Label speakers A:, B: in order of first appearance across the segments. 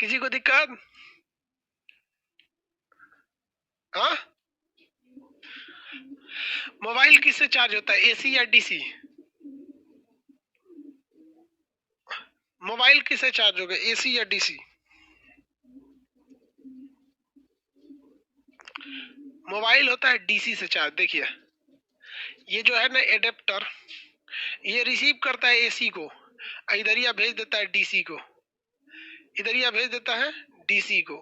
A: किसी को दिक्कत? हाँ, मोबाइल किससे चार्ज होता है, एसी या डीसी? मोबाइल किससे चार्ज होगा, एसी या डीसी? मोबाइल होता है डीसी से चार्ज। देखिए ये जो है ना एडेप्टर, ये रिसीव करता है एसी को, इधरिया भेज देता है डीसी को, इधरिया भेज देता है डीसी को।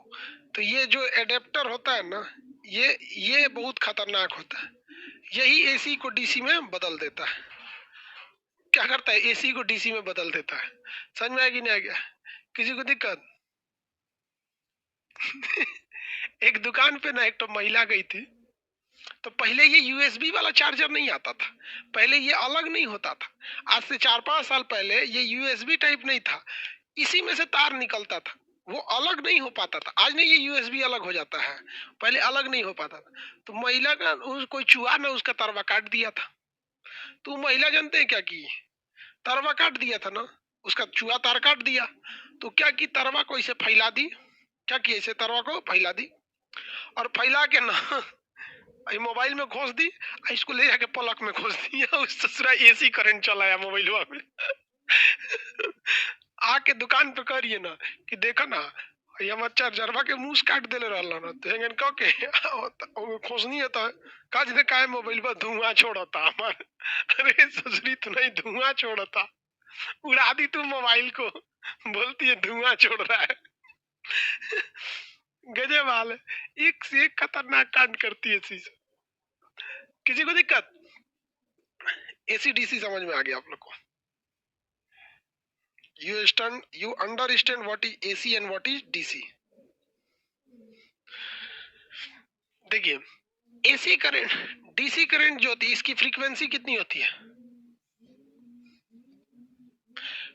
A: तो ये जो एडेप्टर होता है ना, ये बहुत खतरनाक होता है। यही एसी को डीसी में बदल देता है। क्या करता है, एसी को डीसी में बदल देता है। समझ में आया कि नहीं आ गया? किसी को दिक्कत? एक दुकान पे ना एक तो महिला गई थी, तो पहले ये यूएसबी वाला चार्जर नहीं आता था, पहले ये अलग नहीं होता था। आज से 4-5 साल पहले ये यूएसबी टाइप नहीं था, इसी में से तार निकलता था, वो अलग नहीं हो पाता था। आज नहीं, ये यूएसबी अलग हो जाता है, पहले अलग नहीं हो पाता था। तो महिला का कोई चूहा ना उसका तरवा काट दिया था। तो महिला जानते हैं क्या की, तरवा काट दिया था ना, उसका चूहा तार काट दिया। तो क्या की, तरवा को इसे फैला दी। क्या की, इसे तरवा को फैला दी, और फैला के ना मोबाइल में घोस दी, इसको ले जाके पलक में घोस दिया। उस ससुरा एसी करंट चलाया मोबाइल में। आके दुकान पे करिए ना कि देखा ना, ये हमार चार्जरवा के मुंह काट देले रहला ना, तो हेंगन कह के खोसनी है तो काज ने काय मोबाइल पर धुआं छोड़ता हमार। अरे ससुरी तो नहीं धुआं छोड़ता, उड़ा दी तू मोबाइल को, बोलती है धुआं छोड़ रहा है। गजब हाल है, एक से एक खतरनाक कांड करती है चीज। किसी को दिक्कत? एसी डीसी समझ में आ गया आप लोग को? you understand what is AC and what is DC? देखिए एसी करंट, डीसी करंट जो होती है, इसकी फ्रीक्वेंसी कितनी होती है?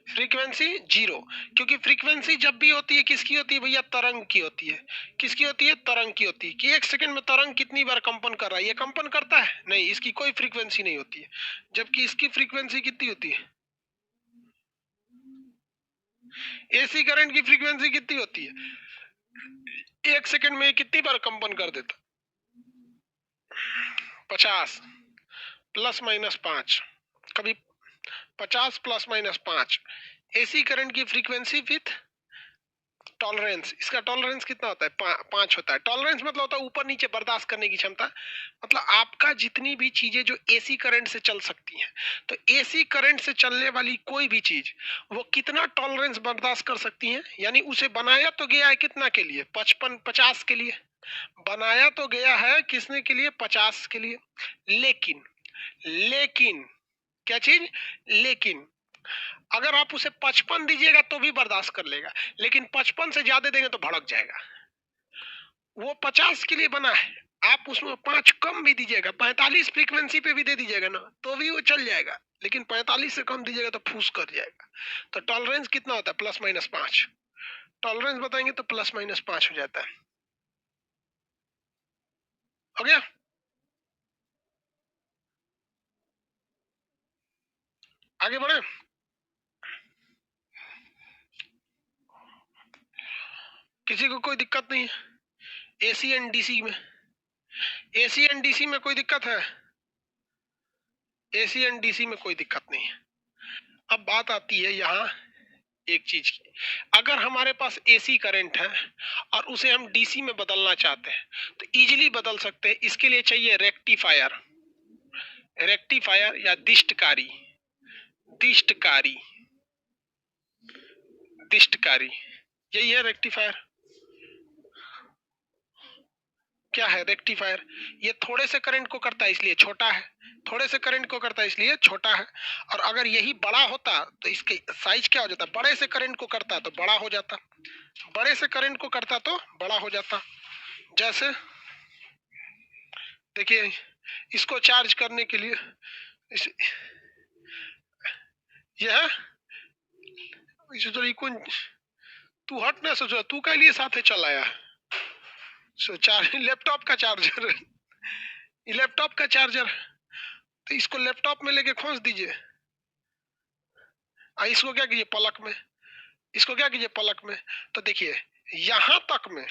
A: फ्रीक्वेंसी 0, क्योंकि फ्रीक्वेंसी जब भी होती है किसकी होती है भैया, तरंग की होती है। किसकी होती है, तरंग की होती है। कि एक सेकंड में तरंग कितनी बार कंपन कर रहा है, ये कंपन करता है नहीं, इसकी कोई फ्रीक्वेंसी नहीं होती है। जबकि इसकी फ्रीक्वेंसी कितनी होती है, एसी करंट की फ्रीक्वेंसी कितनी होती है, एक सेकंड में कितनी बार कंपन कर देता, 50 प्लस माइनस 5, कभी 50 प्लस माइनस 5। एसी करंट की फ्रीक्वेंसी विथ टॉलरेंस, इसका टॉलरेंस कितना होता है, 5 होता है। टॉलरेंस मतलब होता है ऊपर नीचे बर्दाश्त करने की क्षमता, मतलब आपका जितनी भी चीजें जो एसी करंट से चल सकती हैं, तो एसी करंट से चलने वाली कोई भी चीज वो कितना टॉलरेंस बर्दाश्त कर सकती है। यानी उसे बनाया तो गया है कितना के लिए, 50 के लिए बनाया तो गया है, किसने के लिए, 50 के लिए। लेकिन लेकिन क्या चीज, लेकिन अगर आप उसे 55 दीजिएगा तो भी बर्दाश्त कर लेगा, लेकिन 55 से ज्यादा देंगे तो भड़क जाएगा। वो 50 के लिए बना है, आप उसमें 5 कम भी दीजिएगा, 45 फ्रीक्वेंसी पे भी दे दीजिएगा ना तो भी वो चल जाएगा, लेकिन 45 से कम दीजिएगा तो फूस कर जाएगा। तो टॉलरेंस कितना होता है, प्लस माइनस 5। टॉलरेंस बताएंगे तो प्लस माइनस 5 हो जाता है। हो गया? आगे बढ़े। किसी को कोई दिक्कत नहीं है एसी एंड डीसी में? एसी एंड डीसी में कोई दिक्कत है? एसी एंड डीसी में कोई दिक्कत नहीं है। अब बात आती है यहाँ एक चीज की, अगर हमारे पास एसी करंट है और उसे हम डीसी में बदलना चाहते हैं तो इजीली बदल सकते हैं। इसके लिए चाहिए रेक्टिफायर, रेक्टिफायर या दिष्टकारी, दिष्टकारी, दिष्टकारी, यही है रेक्टिफायर। क्या है रेक्टिफायर, ये थोड़े से करंट को करता है इसलिए छोटा है, थोड़े से करंट को करता है इसलिए छोटा है। और अगर यही बड़ा होता तो इसके साइज क्या हो जाता, बड़े से करंट को करता तो बड़ा हो जाता, बड़े से करंट को करता तो बड़ा हो जाता। जैसे देखिए इसको चार्ज करने के लिए यह तू हट ना, सोचो तू के लिए साथे चलाया लैपटॉप का चार्जर, लैपटॉप का चार्जर, तो इसको लैपटॉप में लेके खोस दीजिए, इसको क्या कीजिए पलक में, इसको क्या कीजिए पलक में। तो देखिए यहां तक में,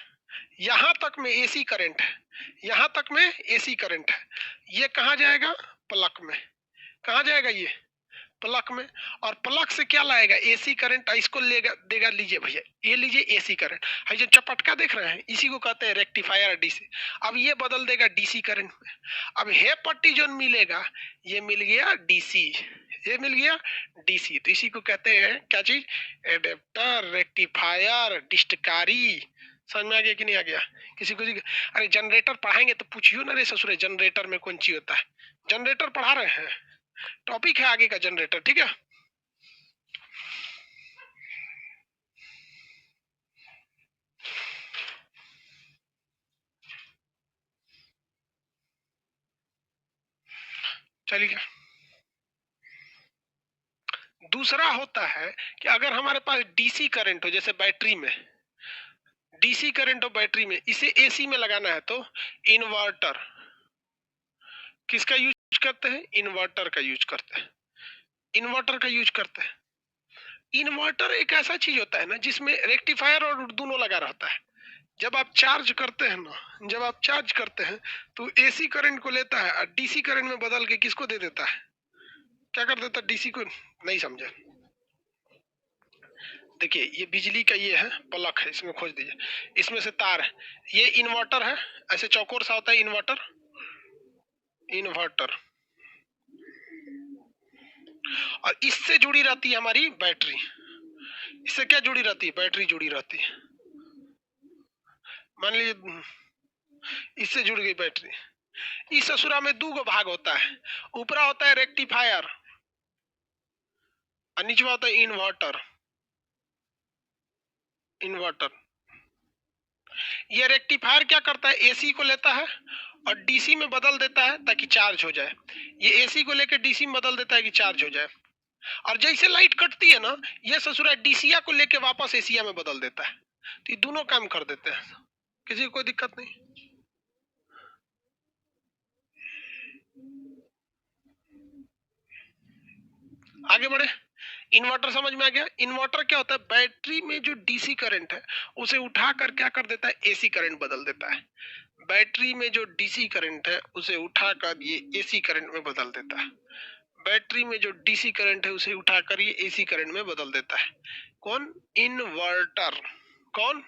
A: यहां तक में एसी करंट है, यहां तक में एसी करंट है, ये कहां जाएगा? प्लग में। कहां जाएगा? ये प्लग में। और प्लग से क्या लाएगा? AC current. इसको लेगा देगा, लीजिए भैया, ये लीजिए एसी करंट है, जो चपटका देख रहे हैं इसी को कहते हैं रेक्टिफायर डीसी। अब ये बदल देगा डीसी करंट में। अब हे पट्टी जो मिलेगा, ये मिल गया डीसी, ये मिल गया डीसी। तो इसी को कहते हैं क्या चीज? एडेप्टर, रेक्टिफायर, डिस्टकारी। समझ में आ गया कि नहीं आ गया? किसी को अरे जनरेटर पढ़ाएंगे तो पूछियो ना रे ससुरे, जनरेटर में कौन चीज होता है? जनरेटर पढ़ा रहे हैं, टॉपिक है आगे का जनरेटर, ठीक है। चलिए, दूसरा होता है कि अगर हमारे पास डीसी करंट हो, जैसे बैटरी में डीसी करंट हो बैटरी में, इसे एसी में लगाना है तो इन्वर्टर। किसका यूज करते हैं? इन्वर्टर का यूज करते हैं, इन्वर्टर का यूज करते हैं। इन्वर्टर एक ऐसा चीज होता है ना जिसमें रेक्टिफायर और दोनों लगा रहता है। जब आप चार्ज करते हैं ना, जब आप चार्ज करते हैं तो एसी करंट को लेता है और डीसी करंट में बदल के किसको दे देता है? क्या कर देता है? डीसी को। नहीं समझे? देखिए, ये बिजली का ये है प्लग है, इसमें खोज दीजिए, इसमें से तार है, ये इन्वर्टर है, ऐसे चौकोर सा होता है इन्वर्टर, इन्वर्टर। और इससे जुड़ी रहती है हमारी बैटरी। इससे क्या जुड़ी रहती है? बैटरी जुड़ी रहती है। मान लीजिए इससे जुड़ गई बैटरी। इस ससुरा में दो भाग होता है, ऊपरा होता है रेक्टिफायर और नीचे होता है इन्वर्टर। इन्वर्टर, ये रेक्टिफायर क्या करता है? एसी को लेता है और डीसी में बदल देता है ताकि चार्ज हो जाए। ये एसी को लेकर डीसी में बदल देता है कि चार्ज हो जाए। और जैसे लाइट कटती है ना, ये ससुरा डीसीया को लेके वापस एसिया में बदल देता है। तो ये दोनों काम कर देते हैं, किसी को कोई दिक्कत नहीं। आगे बढ़े, इन्वर्टर समझ में आ गया? इन्वर्टर क्या होता है? बैटरी में जो डीसी करंट है उसे उठाकर क्या कर देता है? एसी करंट बदल देता है। बैटरी में जो डीसी करंट है उसे उठाकर ये एसी करंट में बदल देता है। बैटरी में जो डीसी करंट है उसे उठाकर ये एसी करंट में बदल देता है। कौन? इन्वर्टर। कौन?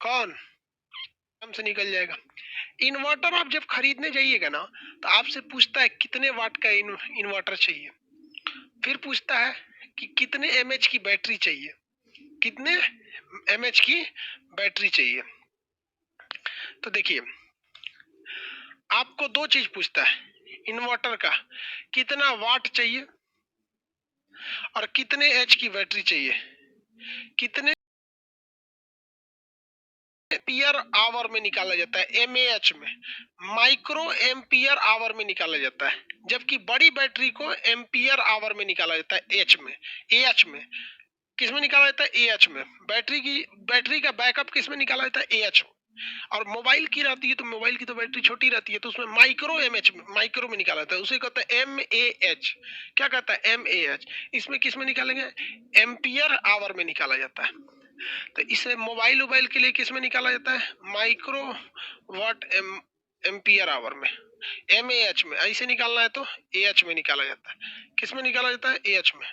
A: कौन? हमसे निकल जाएगा। इन्वर्टर आप जब खरीदने जाइएगा ना तो आपसे पूछता है कितने वाट का इन्वर्टर चाहिए, फिर पूछता है कि कितने एमएच की बैटरी चाहिए, कितने एमएच की बैटरी चाहिए। तो देखिए, आपको दो चीज पूछता है इन्वर्टर का, कितना वाट चाहिए और कितने एच की बैटरी चाहिए, कितने एम्पियर आवर में निकाला जाता है, एमएएच में, माइक्रो एम्पियर आवर में निकाला जाता है। जबकि बड़ी बैटरी को एम्पियर आवर में निकाला जाता है, एच में, एएच में। किस में निकाला जाता है? एएच में। बैटरी का बैकअप किस में निकाला जाता है? एएच। और मोबाइल की रहती है तो मोबाइल की तो बैटरी छोटी रहती है, तो उसमें माइक्रो एमएच में, माइक्रो में निकाला जाता है, उसे कहता है एमएएच। क्या कहता है? एमएएच। इसमें किस में निकालेंगे? एम्पियर आवर में निकाला जाता है। तो इसे मोबाइल के लिए किस में निकाला जाता है? माइक्रो वाट एम्पियर आवर में, एमएएच में। ऐसे निकालना है तो एएच में निकाला जाता है। किस में निकाला जाता है? एएच में।